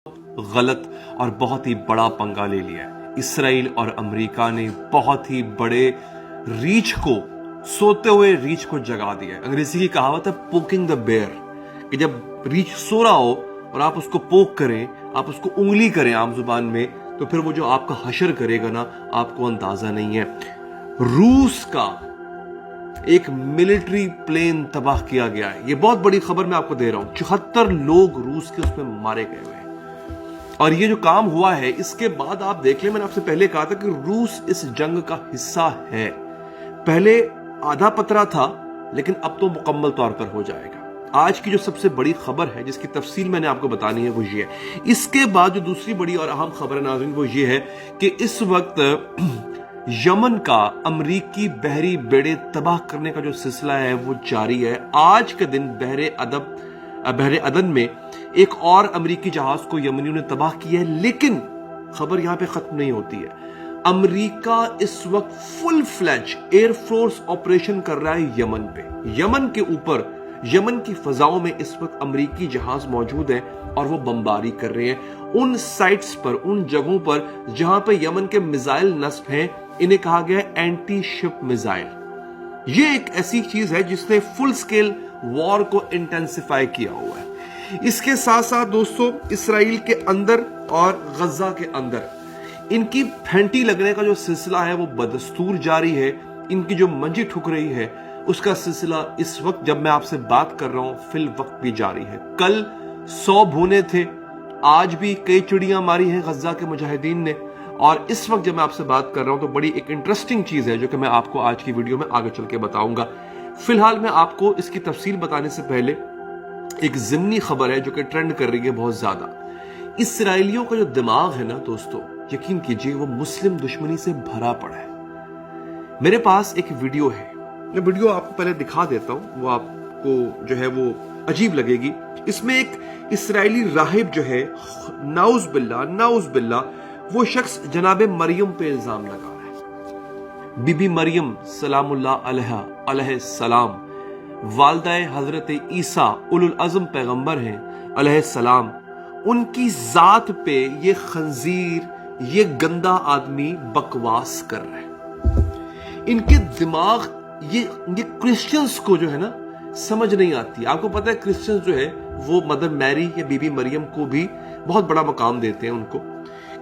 غلط اور بہت ہی بڑا پنگا لے لیا ہے۔ اسرائیل اور امریکہ نے بہت ہی بڑے ریچھ کو، سوتے ہوئے ریچھ کو جگا دیا ہے۔ انگریزی کی کہاوت ہے پوکنگ دا بیئر، کہ جب ریچھ سو رہا ہو اور آپ اس کو پوک کریں، آپ اس کو انگلی کریں عام زبان میں، تو پھر وہ جو آپ کا حشر کرے گا نا، آپ کو اندازہ نہیں ہے۔ روس کا ایک ملٹری پلین تباہ کیا گیا ہے۔ یہ بہت بڑی خبر میں آپ کو دے رہا ہوں، 74 لوگ روس کے اس میں مارے گئے ہوئے ہیں۔ اور یہ جو کام ہوا ہے، اس کے بعد آپ دیکھ لیں، میں نے آپ سے پہلے کہا تھا کہ روس اس جنگ کا حصہ ہے۔ پہلے آدھا پترا تھا، لیکن اب تو مکمل طور پر ہو جائے گا۔ آج کی جو سب سے بڑی خبر ہے، جس کی تفصیل میں نے آپ کو بتانی ہے، وہ یہ ہے۔ اس کے بعد جو دوسری بڑی اور اہم خبر ہے ناظرین، وہ یہ ہے کہ اس وقت یمن کا امریکی بحری بیڑے تباہ کرنے کا جو سلسلہ ہے وہ جاری ہے۔ آج کے دن بحر عدن میں ایک اور امریکی جہاز کو یمنیوں نے تباہ کیا ہے، لیکن خبر یہاں پہ ختم نہیں ہوتی ہے۔ امریکہ اس وقت فل فلیج ایئر فورس آپریشن کر رہا ہے یمن پہ۔ یمن کے اوپر، یمن کی فضاؤں میں اس وقت امریکی جہاز موجود ہیں اور وہ بمباری کر رہے ہیں ان سائٹس پر، ان جگہوں پر جہاں پہ یمن کے میزائل نصب ہیں۔ انہیں کہا گیا ہے اینٹی شپ میزائل۔ یہ ایک ایسی چیز ہے جس نے فل سکیل وار کو انٹینسیفائی کیا ہوا ہے۔ اس کے ساتھ ساتھ دوستو، اسرائیل کے اندر اور غزہ کے اندر ان کی پھینٹی لگنے کا جو سلسلہ ہے وہ بدستور جاری ہے۔ ان کی جو منجی ٹھک رہی ہے، اس کا سلسلہ اس وقت جب میں آپ سے بات کر رہا ہوں فی الوقت بھی جاری ہے۔ کل 100 بھونے تھے، آج بھی کئی چڑیاں ماری ہیں غزہ کے مجاہدین نے، اور اس وقت جب میں آپ سے بات کر رہا ہوں تو بڑی ایک انٹرسٹنگ چیز ہے جو کہ میں آپ کو آج کی ویڈیو میں آگے چل کے بتاؤں گا۔ فی الحال میں آپ کو اس کی تفصیل بتانے سے پہلے ایک ضمنی خبر ہے جو کہ ٹرینڈ کر رہی ہے بہت زیادہ۔ اسرائیلیوں کا جو دماغ ہے نا دوستو، یقین کیجئے وہ مسلم دشمنی سے بھرا پڑا ہے۔ میرے پاس ایک ویڈیو ہے، میں ویڈیو آپ کو پہلے دکھا دیتا ہوں، وہ آپ کو جو ہے وہ عجیب لگے گی۔ اس میں ایک اسرائیلی راہب جو ہے، نعوذ باللہ، وہ شخص جناب مریم پہ الزام لگا رہا ہے۔ بی بی مریم سلام اللہ علیہ السلام، والدہ حضرت عیسیٰ اولو العزم پیغمبر ہیں علیہ السلام، ان کی ذات پہ یہ خنزیر، یہ گندا آدمی بکواس کر رہے ہیں۔ ان کے دماغ، یہ کرسچنز کو جو ہے نا سمجھ نہیں آتی۔ آپ کو پتہ ہے کرسچنز جو ہے وہ مدر میری یا بی بی مریم کو بھی بہت بڑا مقام دیتے ہیں۔ ان کو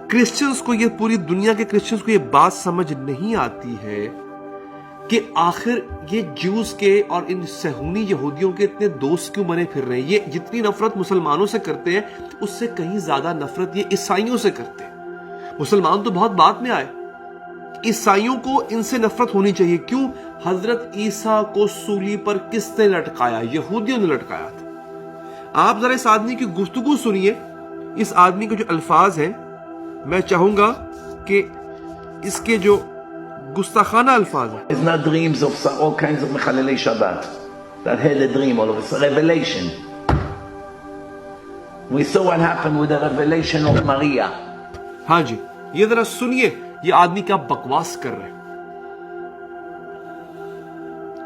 کرسچنز کو، یہ پوری دنیا کے کرسچنز کو یہ بات سمجھ نہیں آتی ہے کہ آخر یہ جوز کے اور ان صہیونی یہودیوں کے اتنے دوست کیوں بنے پھر رہے ہیں۔ یہ جتنی نفرت مسلمانوں سے کرتے ہیں، اس سے کہیں زیادہ نفرت یہ عیسائیوں سے کرتے ہیں۔ مسلمان تو بہت بعد میں آئے، عیسائیوں کو ان سے نفرت ہونی چاہیے۔ کیوں؟ حضرت عیسیٰ کو سولی پر کس نے لٹکایا؟ یہودیوں نے لٹکایا تھا۔ آپ ذرا اس آدمی کی گفتگو سنیے، اس آدمی کے جو الفاظ ہیں، میں چاہوں گا کہ اس کے جو گستاخانہ الفاظ ہیں۔ It's not dreams of all kinds of مخللی شبات that had a dream all of it's a revelation. We saw what happened with the revelation of Maria. ہاں جی، یہ ذرا سنیے یہ آدمی کیا بکواس کر رہے ہیں۔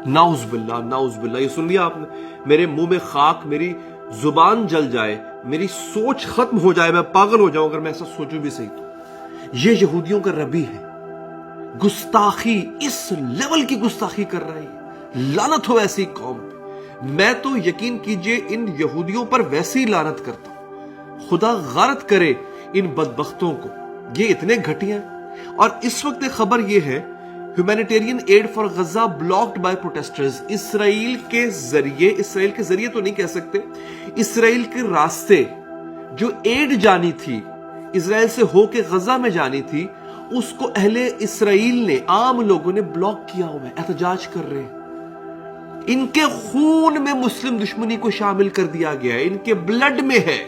نعوذ باللہ، یہ سن لیا آپ نے؟ میرے منہ میں خاک، میری زبان جل جائے، میری سوچ ختم ہو جائے، میں پاگل ہو جاؤں اگر میں ایسا سوچوں بھی صحیح تو۔ یہ یہودیوں کا ربی ہے، گستاخی، اس لیول کی گستاخی کر رہی ہے۔ لعنت ہو ایسی قوم پہ۔ میں تو یقین کیجئے ان یہودیوں پر ویسے ہی لعنت کرتا ہوں۔ خدا غارت کرے ان بدبختوں کو، یہ اتنے گھٹیا ہیں۔ اور اس وقت ایک خبر یہ ہے، humanitarian aid for Gaza blocked by protesters. Israel کے ذریعے تو نہیں کہہ سکتے، اسرائیل کے راستے جو ایڈ جانی تھی، اسرائیل سے ہو کے غزہ میں جانی تھی، اس کو اہل اسرائیل نے، عام لوگوں نے بلاک کیا ہوا ہے، احتجاج کر رہے ہیں۔ ان کے خون میں مسلم دشمنی کو شامل کر دیا گیا ہے، ان کے بلڈ میں ہے۔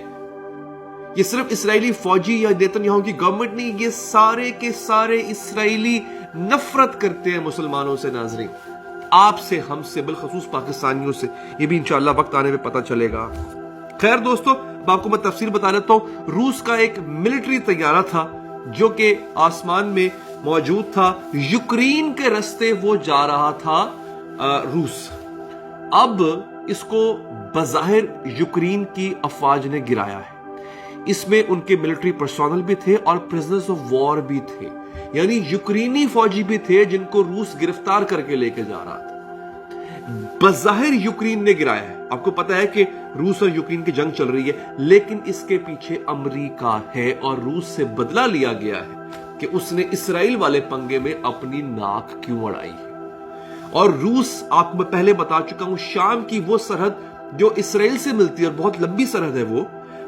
یہ صرف اسرائیلی فوجی یا نیتن یاہو کی گورنمنٹ نہیں، یہ سارے کے سارے اسرائیلی نفرت کرتے ہیں مسلمانوں سے۔ ناظرین، آپ سے، ہم سے، بالخصوص پاکستانیوں سے، یہ بھی انشاءاللہ وقت آنے پہ پتہ چلے گا۔ خیر دوستو، اب آپ کو میں تفصیل بتا دیتا ہوں۔ روس کا ایک ملٹری طیارہ تھا جو کہ آسمان میں موجود تھا، یوکرین کے راستے وہ جا رہا تھا روس۔ اب اس کو بظاہر یوکرین کی افواج نے گرایا ہے۔ اس میں ان کے ملٹری پرسونل بھی تھے اور پرزنرز آف وار بھی تھے، یعنی یوکرینی فوجی بھی تھے جن کو روس گرفتار کر کے لے کے جا رہا تھا۔ بظاہر یوکرین نے گرایا ہے، آپ کو پتا ہے کہ روس اور یوکرین کی جنگ چل رہی ہے، لیکن اس کے پیچھے امریکہ ہے اور روس سے بدلہ لیا گیا ہے کہ اس نے اسرائیل والے پنگے میں اپنی ناک کیوں اڑائی ہے۔ اور روس، آپ کو میں پہلے بتا چکا ہوں، شام کی وہ سرحد جو اسرائیل سے ملتی ہے اور بہت لمبی سرحد ہے، وہ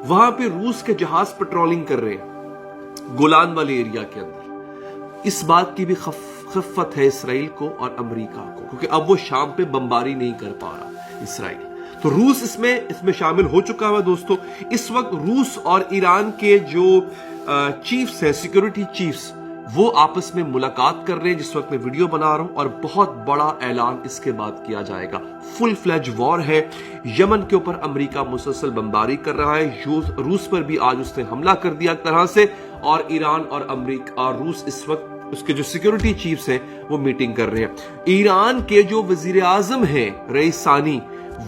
وہاں پہ روس کے جہاز پیٹرولنگ کر رہے ہیں گولان والے ایریا کے اندر۔ اس بات کی بھی خفت ہے اسرائیل کو اور امریکہ کو، کیونکہ اب وہ شام پہ بمباری نہیں کر پا رہا اسرائیل، تو روس اس میں شامل ہو چکا ہے دوستو۔ اس وقت روس اور ایران کے جو چیفز ہیں، سیکیورٹی چیفز، وہ آپس میں ملاقات کر رہے ہیں جس وقت میں ویڈیو بنا رہا ہوں، اور بہت بڑا اعلان اس کے بعد کیا جائے گا۔ فل فلیج وار ہے، یمن کے اوپر امریکہ مسلسل بمباری کر رہا ہے، روس پر بھی آج اس نے حملہ کر دیا ایک طرح سے، اور ایران اور امریکہ اور روس اس وقت اس کے جو سیکیورٹی چیفز ہیں وہ میٹنگ کر رہے ہیں۔ ایران کے جو وزیر اعظم ہیں رئیس ثانی،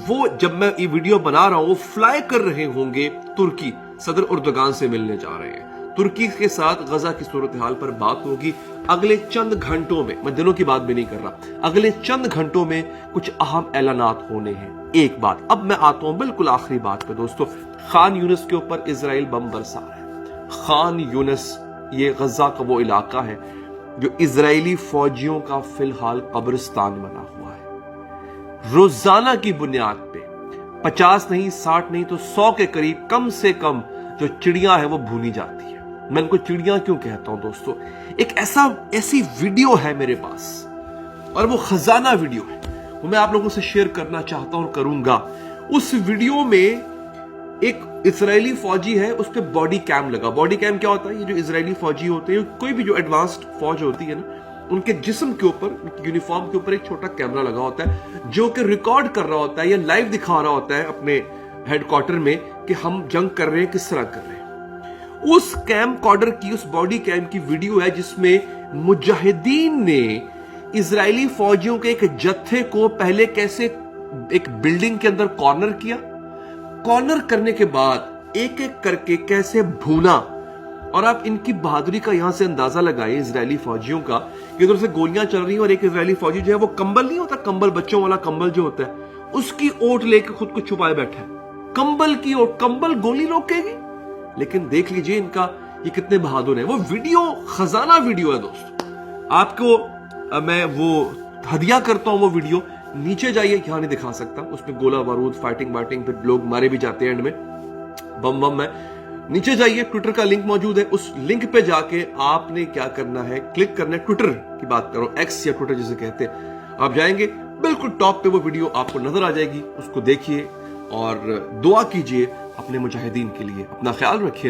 وہ جب میں یہ ویڈیو بنا رہا ہوں وہ فلائی کر رہے ہوں گے ترکی، صدر اردوغان سے ملنے جا رہے ہیں۔ ترکی کے ساتھ غزہ کی صورتحال پر بات ہوگی اگلے چند گھنٹوں میں دنوں کی بات بھی نہیں کر رہا، اگلے چند گھنٹوں میں کچھ اہم اعلانات ہونے ہیں۔ ایک بات، اب میں آتا ہوں بالکل آخری بات پہ دوستو، خان یونس کے اوپر اسرائیل بم برسا ہے۔ خان یونس یہ غزہ کا وہ علاقہ ہے جو اسرائیلی فوجیوں کا فی الحال قبرستان بنا ہوا ہے۔ روزانہ کی بنیاد پہ 50 نہیں 60 نہیں تو 100 کے قریب کم سے کم جو چڑیاں ہیں وہ بھونی جاتی ہے۔ میں ان کو چڑیاں کیوں کہتا ہوں دوستو، ایک ایسی ویڈیو ہے میرے پاس اور وہ خزانہ ویڈیو ہے، وہ میں آپ لوگوں سے شیئر کرنا چاہتا ہوں اور کروں گا۔ اس ویڈیو میں ایک اسرائیلی فوجی ہے، اس پہ باڈی کیم لگا۔ باڈی کیم کیا ہوتا ہے؟ یہ جو اسرائیلی فوجی ہوتے ہیں، کوئی بھی جو ایڈوانسڈ فوج ہوتی ہے نا، ان کے جسم کے اوپر، یونیفارم کے اوپر ایک چھوٹا کیمرہ لگا ہوتا ہے جو کہ ریکارڈ کر رہا ہوتا ہے یا لائیو دکھا رہا ہوتا ہے اپنے ہیڈ کوارٹر میں کہ ہم جنگ کر رہے ہیں، کس طرح کر رہے ہیں۔ اس کیم کارڈر کی، اس باڈی کیم کی ویڈیو ہے جس میں مجاہدین نے اسرائیلی فوجیوں کے ایک جتھے کو پہلے کیسے ایک بلڈنگ کے اندر کارنر کیا، کارنر کرنے کے بعد ایک ایک کر کے کیسے بھونا۔ اور آپ ان کی بہادری کا یہاں سے اندازہ لگائیں اسرائیلی فوجیوں کا، کہ ادھر سے گولیاں چل رہی ہیں اور ایک اسرائیلی فوجی جو ہے وہ کمبل نہیں ہوتا، کمبل بچوں والا کمبل جو ہوتا ہے، اس کی اوٹ لے کے خود کو چھپائے بیٹھا ہے۔ کمبل کی اوٹ، کمبل گولی روکے گی؟ لیکن دیکھ لیجئے ان کا یہ کتنے بہادر ہیں۔ وہ ویڈیو خزانہ ویڈیو ہے دوست، آپ کو میں وہ ہدیہ کرتا ہوں وہ ویڈیو۔ نیچے جائیے، یہاں نہیں دکھا سکتا، اس میں گولہ بارود، فائٹنگ پھر لوگ مارے بھی جاتے ہیں اینڈ میں، بم میں۔ نیچے جائیے، ٹویٹر کا لنک موجود ہے، اس لنک پہ جا کے آپ نے کیا کرنا ہے، کلک کرنا ہے۔ ٹویٹر کی بات کرو، ایکس یا ٹویٹر جسے کہتے ہیں، آپ جائیں گے بالکل ٹاپ پہ وہ ویڈیو آپ کو نظر آ جائے گی، اس کو دیکھیے اور دعا کیجیے اپنے مجاہدین کے لیے۔ اپنا خیال رکھیے نا۔